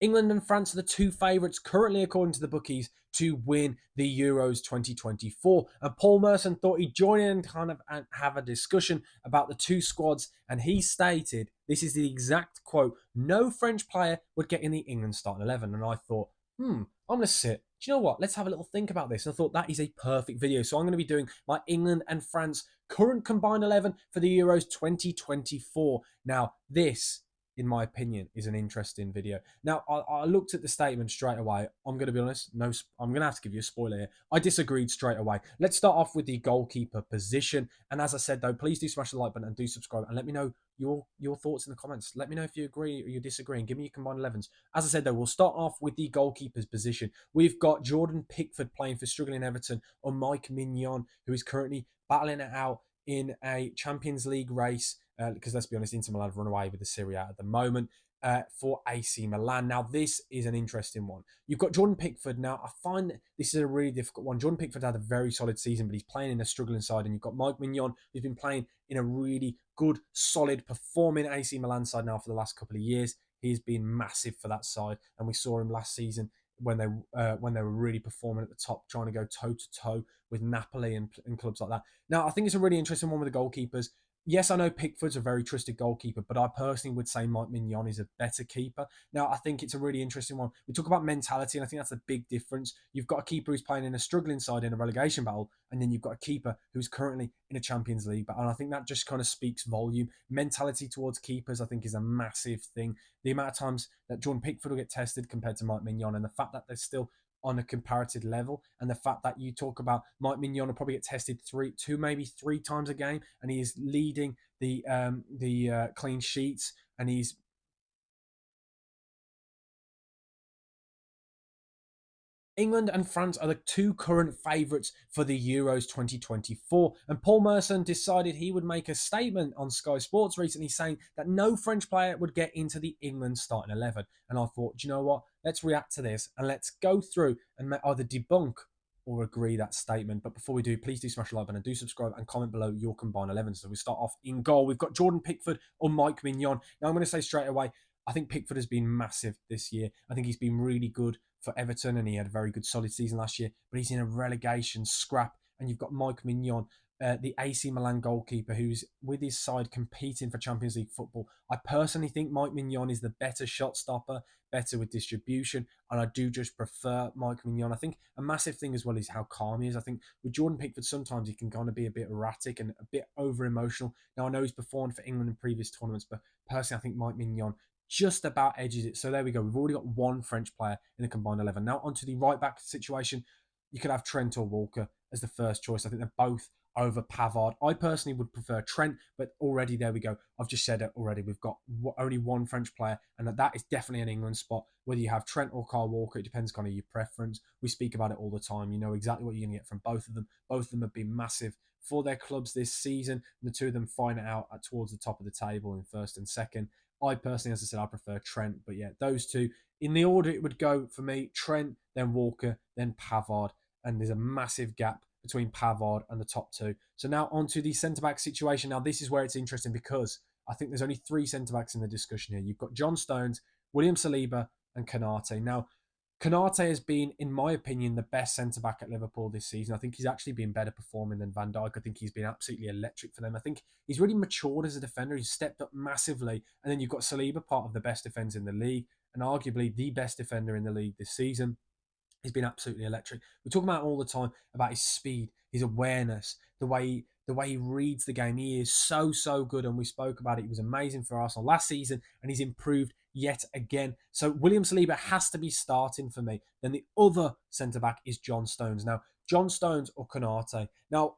England and France are the two favourites currently, according to the bookies, to win the Euros 2024. And Paul Merson thought he'd join in and kind of have a discussion about the two squads. And he stated, this is the exact quote, no French player would get in the England starting 11. And I thought, I'm going to sit. Do you know what? Let's have a little think about this. And I thought that is a perfect video. So I'm going to be doing my England and France current combined 11 for the Euros 2024. Now, this, in my opinion, is an interesting video. Now, I looked at the statement straight away. I'm going to be honest. No, I'm going to have to give you a spoiler here. I disagreed straight away. Let's start off with the goalkeeper position. And as I said, though, please do smash the like button and do subscribe. And let me know your thoughts in the comments. Let me know if you agree or you disagree. And give me your combined 11s. As I said, though, we'll start off with the goalkeeper's position. We've got Jordan Pickford playing for struggling Everton, or Mike Mignon, who is currently battling it out in a Champions League race, because let's be honest, Inter Milan have run away with the Serie A at the moment, for AC Milan. Now, this is an interesting one. You've got Jordan Pickford. Now, I find this is a really difficult one. Jordan Pickford had a very solid season, but he's playing in a struggling side. And you've got Mike Mignon, who's been playing in a really good, solid, performing AC Milan side now for the last couple of years. He's been massive for that side. And we saw him last season when they were really performing at the top, trying to go toe-to-toe with Napoli and clubs like that. Now, I think it's a really interesting one with the goalkeepers. Yes, I know Pickford's a very trusted goalkeeper, but I personally would say Mike Mignon is a better keeper. Now, I think it's a really interesting one. We talk about mentality, and I think that's a big difference. You've got a keeper who's playing in a struggling side in a relegation battle, and then you've got a keeper who's currently in a Champions League battle. And I think that just kind of speaks volume. Mentality towards keepers, I think, is a massive thing. The amount of times that Jordan Pickford will get tested compared to Mike Mignon, and the fact that they're still on a comparative level, and the fact that you talk about Mike Mignon will probably get tested two, maybe three times a game, and he is leading the clean sheets, and he's England and France are the two current favourites for the Euros 2024. And Paul Merson decided he would make a statement on Sky Sports recently saying that no French player would get into the England starting 11. And I thought, do you know what? Let's react to this and let's go through and either debunk or agree that statement. But before we do, please do smash the like button and do subscribe and comment below your combined 11. So we start off in goal. We've got Jordan Pickford or Mike Mignon. Now, I'm going to say straight away, I think Pickford has been massive this year. I think he's been really good for Everton, and he had a very good solid season last year, but he's in a relegation scrap. And you've got Mike Mignon, the AC Milan goalkeeper, who's with his side competing for Champions League football. I personally think Mike Mignon is the better shot stopper, better with distribution, and I do just prefer Mike Mignon. I think a massive thing as well is how calm he is. I think with Jordan Pickford, sometimes he can kind of be a bit erratic and a bit over-emotional. Now, I know he's performed for England in previous tournaments, but personally, I think Mike Mignon just about edges it. So there we go. We've already got one French player in the combined 11. Now onto the right back situation. You could have Trent or Walker as the first choice. I think they're both over Pavard. I personally would prefer Trent, but already there we go. I've just said it already. We've got only one French player, and that is definitely an England spot. Whether you have Trent or Kyle Walker, it depends kind of your preference. We speak about it all the time. You know exactly what you're going to get from both of them. Both of them have been massive for their clubs this season. The two of them find it out towards the top of the table in first and second. I personally, as I said, I prefer Trent. But yeah, those two. In the order it would go for me, Trent, then Walker, then Pavard. And there's a massive gap between Pavard and the top two. So now onto the centre-back situation. Now this is where it's interesting because I think there's only three centre-backs in the discussion here. You've got John Stones, William Saliba, and Konate. Now, Konate has been, in my opinion, the best centre-back at Liverpool this season. I think he's actually been better performing than Van Dijk. I think he's been absolutely electric for them. I think he's really matured as a defender. He's stepped up massively. And then you've got Saliba, part of the best defence in the league, and arguably the best defender in the league this season. He's been absolutely electric. We talk about all the time about his speed, his awareness, the way he reads the game. He is so good, and we spoke about it. He was amazing for Arsenal last season, and he's improved yet again. So William Saliba has to be starting for me. Then the other centre-back is John Stones. Now, John Stones or Konate. Now,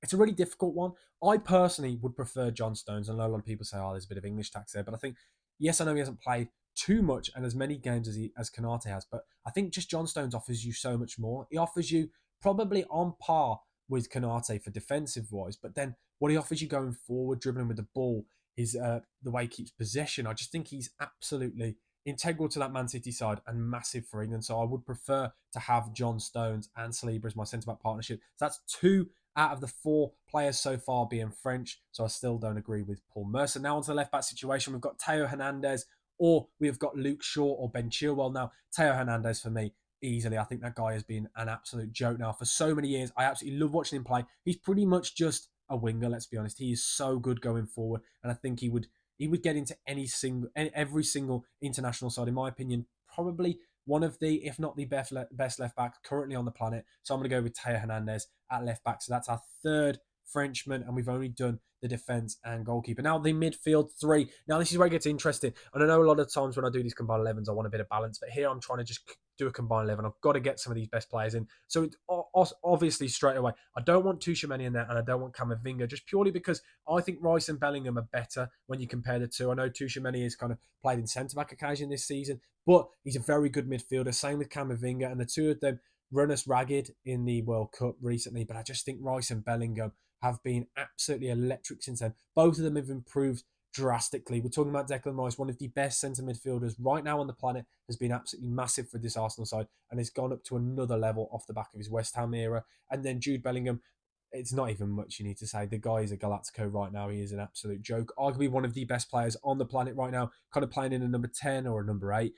it's a really difficult one. I personally would prefer John Stones. I know a lot of people say, oh, there's a bit of English tax there, but I think, yes, I know he hasn't played too much and as many games as Konate has, but I think just John Stones offers you so much more. He offers you probably on par with Konate for defensive wise, but then what he offers you going forward, dribbling with the ball, is the way he keeps possession. I just think he's absolutely integral to that Man City side and massive for England. So I would prefer to have John Stones and Saliba as my centre-back partnership. So that's two out of the four players so far being French. So I still don't agree with Paul Merson. Now onto the left-back situation. We've got Theo Hernandez or we have got Luke Shaw or Ben Chilwell. Now, Teo Hernandez for me, easily. I think that guy has been an absolute joke now for so many years. I absolutely love watching him play. He's pretty much just a winger, let's be honest. He is so good going forward, and I think he would get into every single international side, in my opinion. Probably one of the, if not the best left back currently on the planet. So I'm going to go with Teo Hernandez at left back. So that's our third Frenchman, and we've only done the defence and goalkeeper. Now, the midfield three. Now, this is where it gets interesting. And I know a lot of times when I do these combined 11s, I want a bit of balance. But here I'm trying to just do a combined 11. I've got to get some of these best players in. So it's obviously straight away, I don't want Tuchemani in there and I don't want Camavinga, just purely because I think Rice and Bellingham are better when you compare the two. I know Tuchemani has kind of played in centre-back occasion this season, but he's a very good midfielder. Same with Camavinga, and the two of them run us ragged in the World Cup recently. But I just think Rice and Bellingham have been absolutely electric since then. Both of them have improved drastically. We're talking about Declan Rice, one of the best centre midfielders right now on the planet, has been absolutely massive for this Arsenal side and has gone up to another level off the back of his West Ham era. And then Jude Bellingham, it's not even much you need to say. The guy is a Galactico right now. He is an absolute joke. Arguably one of the best players on the planet right now, kind of playing in a number 10 or a number 8.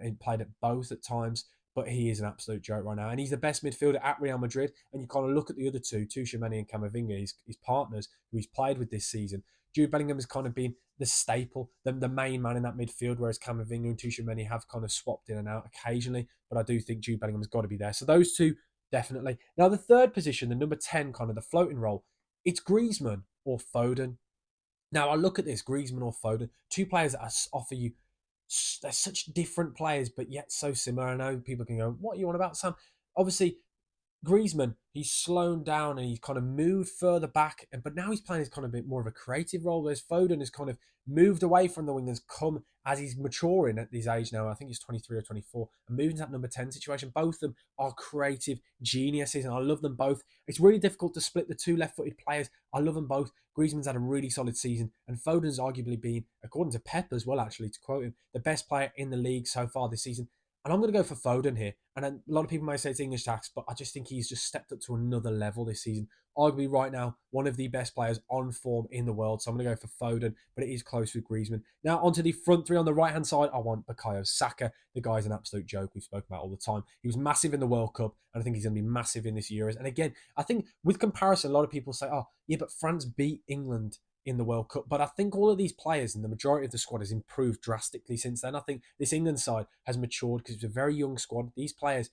He played at both at times, but he is an absolute joke right now. And he's the best midfielder at Real Madrid. And you kind of look at the other two, Tuchemani and Camavinga, his partners, who he's played with this season. Jude Bellingham has kind of been the staple, the main man in that midfield, whereas Camavinga and Tuchemani have kind of swapped in and out occasionally. But I do think Jude Bellingham has got to be there. So those two, definitely. Now, the third position, the number 10, kind of the floating role, it's Griezmann or Foden. Now, I look at this, Griezmann or Foden, two players that offer you, they're such different players, but yet so similar. I know people can go, what are you on about, Sam? Obviously, Griezmann, he's slowed down and he's kind of moved further back, but now he's playing as kind of a bit more of a creative role. Whereas Foden has kind of moved away from the wingers, come as he's maturing at his age now. I think he's 23 or 24, and moving to that number 10 situation. Both of them are creative geniuses, and I love them both. It's really difficult to split the two left-footed players. I love them both. Griezmann's had a really solid season, and Foden's arguably been, according to Pep as well, actually, to quote him, the best player in the league so far this season. And I'm going to go for Foden here. And a lot of people may say it's English tax, but I just think he's just stepped up to another level this season. Arguably right now, one of the best players on form in the world. So I'm going to go for Foden, but it is close with Griezmann. Now onto the front three on the right-hand side. I want Bukayo Saka. The guy's an absolute joke. We've spoken about all the time. He was massive in the World Cup, and I think he's going to be massive in this Euros. And again, I think with comparison, a lot of people say, oh, yeah, but France beat England in the World Cup. But I think all of these players and the majority of the squad has improved drastically since then. I think this England side has matured because it's a very young squad. These players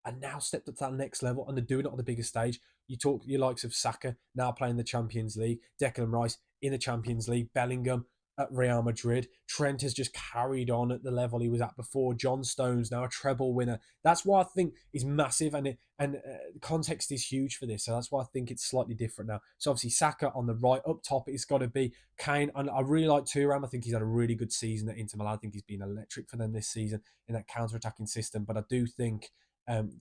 are now stepped up to that next level and they're doing it on the biggest stage. You talk your likes of Saka now playing the Champions League, Declan Rice in the Champions League, Bellingham at Real Madrid. Trent has just carried on at the level he was at before. John Stones now a treble winner. That's why I think is massive, and context is huge for this. So that's why I think it's slightly different now. So obviously Saka on the right, up top it's got to be Kane. And I really like Thuram. I think he's had a really good season at Inter Milan. I think he's been electric for them this season in that counter-attacking system. But I do think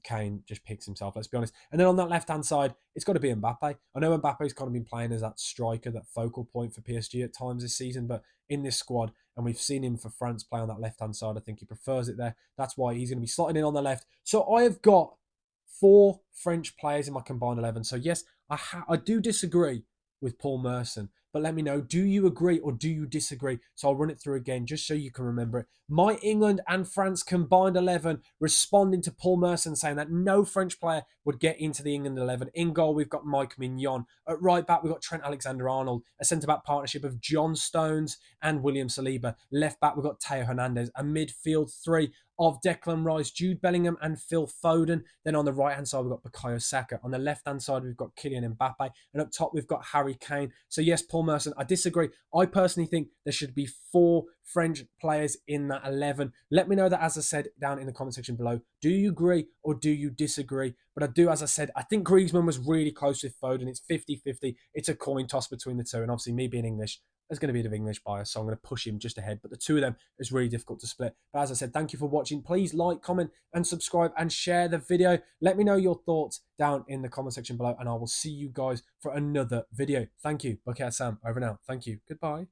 Kane just picks himself, let's be honest. And then on that left-hand side, it's got to be Mbappe. I know Mbappe's kind of been playing as that striker, that focal point for PSG at times this season, but in this squad, and we've seen him for France play on that left-hand side, I think he prefers it there. That's why he's going to be slotting in on the left. So I have got 4 French players in my combined 11. So yes, I do disagree with Paul Merson, but let me know, do you agree or do you disagree? So I'll run it through again just so you can remember it. My England and France combined 11, responding to Paul Merson saying that no French player would get into the England 11. In goal, we've got Mike Mignon. At right back, we've got Trent Alexander-Arnold, a centre-back partnership of John Stones and William Saliba. Left back, we've got Teo Hernandez. A midfield 3 of Declan Rice, Jude Bellingham and Phil Foden. Then on the right-hand side, we've got Bukayo Saka. On the left-hand side, we've got Kylian Mbappe. And up top, we've got Harry Kane. So yes, Paul Merson, I disagree. I personally think there should be 4 French players in that 11. Let me know that, as I said, down in the comment section below. Do you agree or do you disagree? But I do, as I said, I think Griezmann was really close with Foden. It's 50-50. It's a coin toss between the two. And obviously, me being English, there's going to be a bit of English bias, so I'm going to push him just ahead. But the two of them is really difficult to split. But as I said, thank you for watching. Please like, comment, and subscribe, and share the video. Let me know your thoughts down in the comment section below, and I will see you guys for another video. Thank you. Bucket Sam, over now. Thank you. Goodbye.